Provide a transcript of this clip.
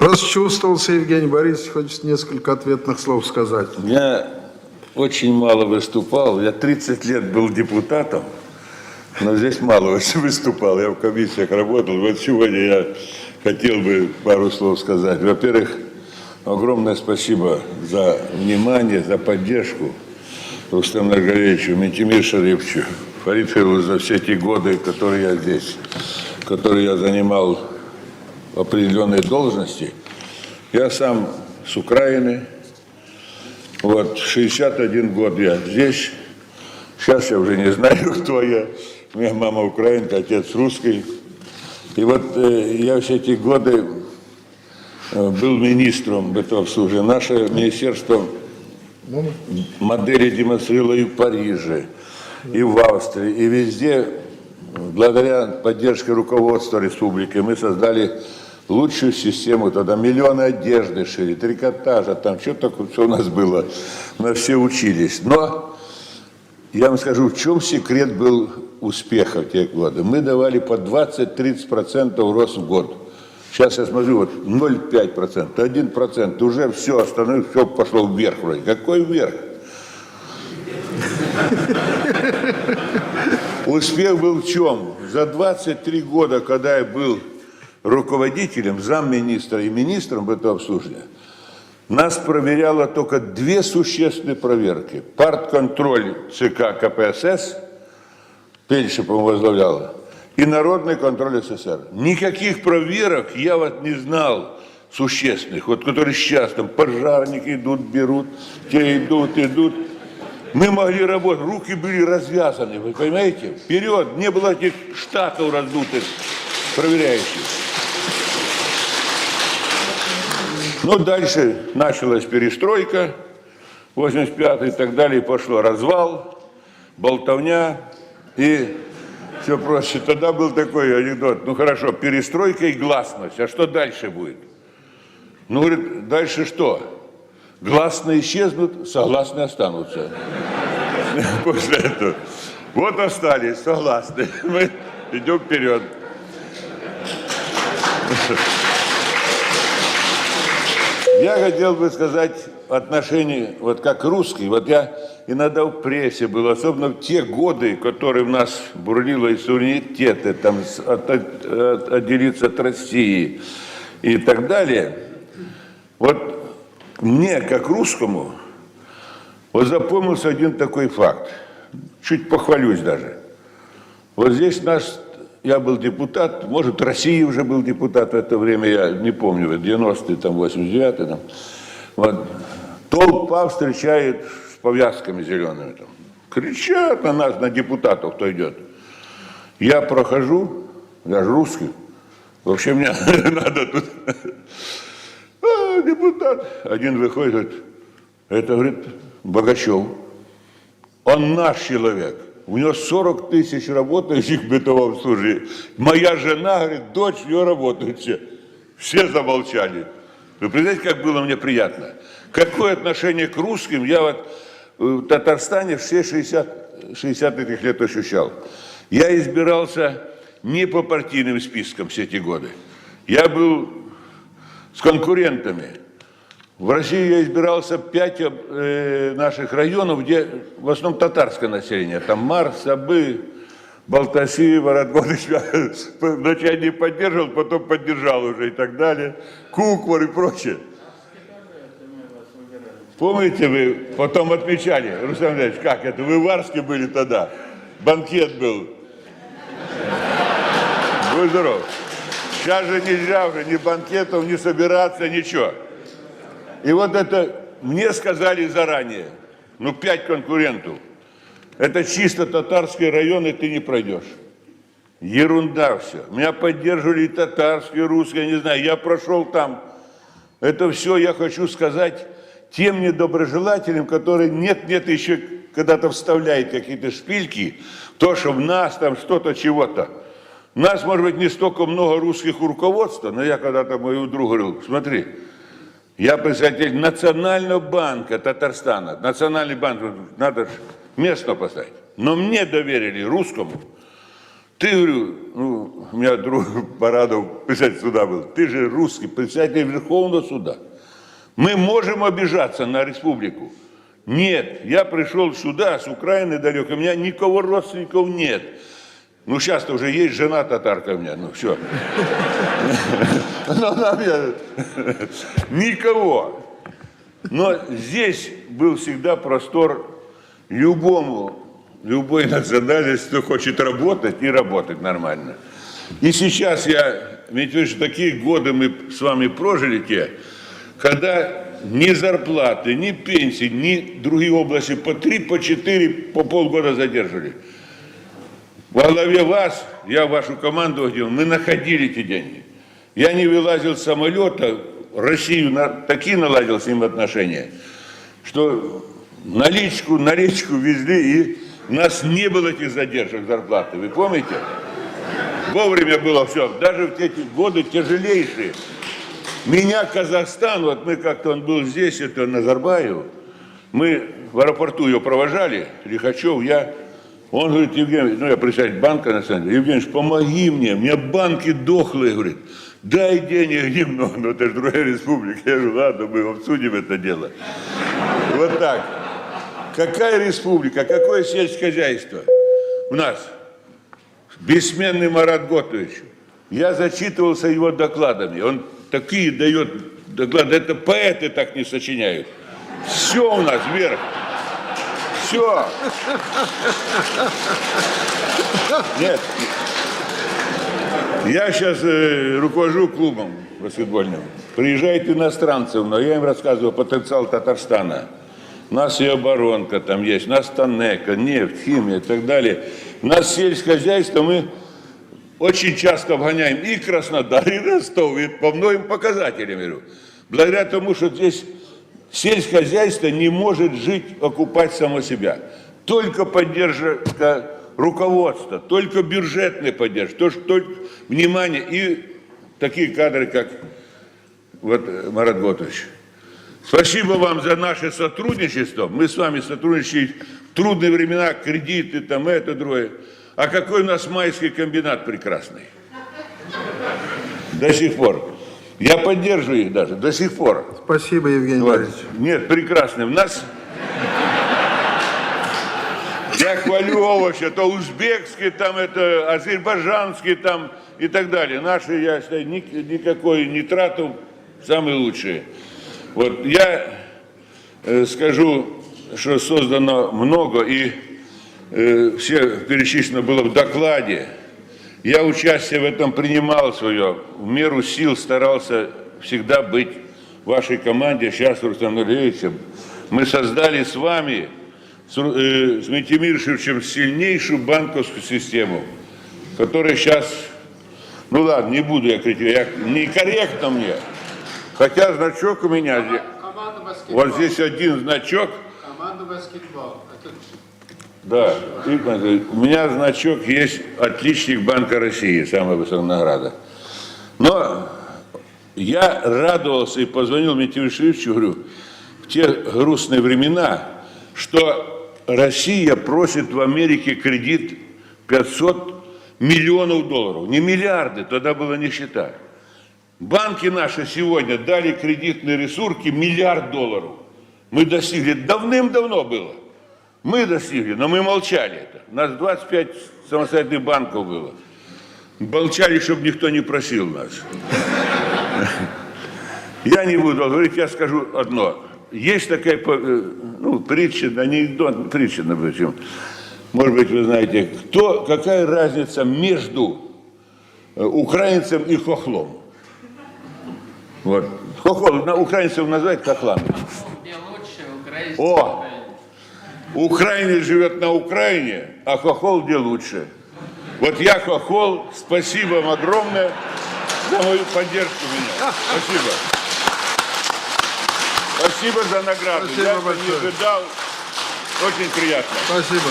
Расчувствовался Евгений Борисович, хочет несколько ответных слов сказать. Я очень мало выступал. Я 30 лет был депутатом, но здесь мало очень выступал. Я в комиссиях работал. Вот сегодня я хотел бы пару слов сказать. Во-первых, огромное спасибо за внимание, за поддержку Рустему Нургалиевичу, Ментимиру Шариповичу, Фарид Хаиловичу за все те годы, которые я здесь, которые я занимал определенные должности. Я сам с Украины. Вот, 61 год я здесь. Сейчас я уже не знаю, кто я. У меня мама украинка, отец русский. И вот я все эти годы был министром этого обслуживания. Наше министерство модели демонстрировало и в Париже, и в Австрии, и везде. Благодаря поддержке руководства республики мы создали лучшую систему. Тогда миллионы одежды шили, трикотажа, там что такое, все у нас было. Мы все учились. Но я вам скажу, в чем секрет был успеха в те годы. Мы давали по 20-30% рост в год. Сейчас я смотрю, вот 0,5%, 1%, уже все, остальное все пошло вверх вроде. Какой вверх? Успех был в чем? За 23 года, когда я был руководителем, замминистра и министром этого обслуживания, нас проверяло только две существенные проверки. Партконтроль ЦК КПСС, Пельша, по-моему, возглавляла, и Народный контроль СССР. Никаких проверок я вот не знал существенных, вот которые сейчас там пожарники идут, берут, те идут. Мы могли работать, руки были развязаны, вы понимаете? Вперед, не было этих штатов раздутых, проверяющих. Но дальше началась перестройка, 85-й и так далее, пошло развал, болтовня и все проще. Тогда был такой анекдот, ну хорошо, перестройка и гласность, а что дальше будет? Ну, говорит, дальше что? Гласные исчезнут, согласные останутся. После этого. Вот остались, согласны. Мы идем вперед. Я хотел бы сказать отношение, вот как русский, вот я иногда в прессе был, особенно в те годы, которые у нас бурлило и суверенитеты, там, отделиться от России и так далее. Вот мне, как русскому, вот запомнился один такой факт. Чуть похвалюсь даже. Вот здесь я был депутат, может, России уже был депутат в это время, я не помню, 90-й, там, 89-й. Там. Вот. Толпа встречает с повязками зелеными. Там. Кричат на нас, на депутатов, кто идет. Я прохожу, я же русский, вообще мне надо тут... депутат. Один выходит, говорит, это, говорит, Богачев. Он наш человек. У него 40 тысяч работающих в бытовом обслуживании. Моя жена, говорит, дочь, ее работают все. Все замолчали. Вы представляете, как было мне приятно? Какое отношение к русским я вот в Татарстане все 60 этих лет ощущал. Я избирался не по партийным спискам все эти годы. Я был с конкурентами. В России я избирался 5 наших районов, где в основном татарское население. Там Мар, Сабы, Балтаси, Воротгодыч. Вначале не поддерживал, потом поддержал уже и так далее. Куквар и прочее. Помните, вы потом отмечали, Рустам Андреевич, как это? Вы в Арске были тогда. Банкет был. Будь здоров. Сейчас же нельзя уже ни банкетов, ни собираться, ничего. И вот это мне сказали заранее, 5 конкурентов. Это чисто татарские районы, ты не пройдешь. Ерунда все. Меня поддерживали и татарские, и русские, я не знаю, я прошел там. Это все я хочу сказать тем недоброжелателям, которые нет еще когда-то вставляют какие-то шпильки, то, что в нас там что-то, чего-то. У нас, может быть, не столько много русских руководства, но я когда-то моему другу говорил, смотри, я представитель Национального банка Татарстана. Национальный банк, надо же место поставить. Но мне доверили, русскому. ты, говорю, ну, у меня друг Барадов председатель суда был, ты же русский председатель Верховного суда. Мы можем обижаться на республику? Нет, я пришел сюда с Украины далеко, у меня никого родственников нет. Ну, сейчас-то уже есть жена татарка у меня, ну, все. Никого. Но здесь был всегда простор любой национальности, кто хочет работать, и работать нормально. И сейчас ведь такие годы мы с вами прожили те, когда ни зарплаты, ни пенсии, ни другие области по 3, по 4, по полгода задерживали. Во главе вас, я вашу команду водил, мы находили эти деньги. Я не вылазил с самолета, Россию такие наладил с ним отношения, что наличку везли, и у нас не было этих задержек зарплаты. Вы помните? Вовремя было все. Даже в эти годы тяжелейшие. Меня Казахстан, вот мы как-то, он был здесь, это Назарбаев, мы в аэропорту ее провожали, Лихачев, он говорит, Евгений, ну я председатель банка национального, Евгений, помоги мне, у меня банки дохлые, говорит, дай денег немного, но это же другая республика. Я говорю, ладно, мы обсудим это дело. Вот так. Какая республика, какое сельское хозяйство у нас? Бессменный Марат Готович. Я зачитывался его докладами, он такие дает доклады, это поэты так не сочиняют. Все у нас вверх. Все. Нет. Я сейчас руковожу клубом баскетбольным. Приезжают иностранцы, но я им рассказываю потенциал Татарстана. У нас и оборонка там есть, у нас Танека, нефть, химия и так далее. У нас сельское хозяйство, мы очень часто обгоняем и Краснодар, и Ростов, и по многим показателям, говорю. Благодаря тому, что здесь сельское хозяйство не может жить, окупать само себя. Только поддержка руководства, только бюджетная поддержка, только внимание и такие кадры, как вот Марат Готович. Спасибо вам за наше сотрудничество. Мы с вами сотрудничаем в трудные времена, кредиты, там это, другое. А какой у нас майский комбинат прекрасный. До сих пор. Я поддерживаю их даже, до сих пор. Спасибо, Евгений Вот. Борисович. Нет, прекрасный. У нас... Я хвалю овощи, то узбекские, там это, азербайджанские там и так далее. Наши, я считаю, никакой не трату, самые лучшие. Вот я скажу, что создано много, и все перечислено было в докладе. Я участие в этом принимал свое, в меру сил старался всегда быть в вашей команде. Сейчас, Рустам Нуриевич, мы создали с вами, с Митимир Шевчем, сильнейшую банковскую систему, которая сейчас, ну ладно, не буду я критиковать, некорректно мне. Хотя значок у меня здесь, вот здесь один значок. Команда баскетбол. Да, у меня значок есть отличник Банка России, самая высокая награда. Но я радовался и позвонил Митимиру Шевчевичу, говорю, в те грустные времена, что Россия просит в Америке кредит 500 миллионов долларов, не миллиарды, тогда была нищета. Банки наши сегодня дали кредитные ресурсы $1 миллиард. Мы достигли, давным-давно было. Мы достигли, но мы молчали это. У нас 25 самостоятельных банков было. Молчали, чтобы никто не просил нас. Я не буду говорить, я скажу одно. Есть такая, притча, анекдот, притча, например. Может быть, вы знаете, какая разница между украинцем и хохлом? Вот. Хохол, украинцев назвать хохлами. Где лучше, украинский. О! Украинец живет на Украине, а хохол где лучше. Вот я хохол, спасибо вам огромное за мою поддержку меня. Спасибо. Спасибо за награду. Спасибо Я большое. не ожидал. Очень приятно. Спасибо.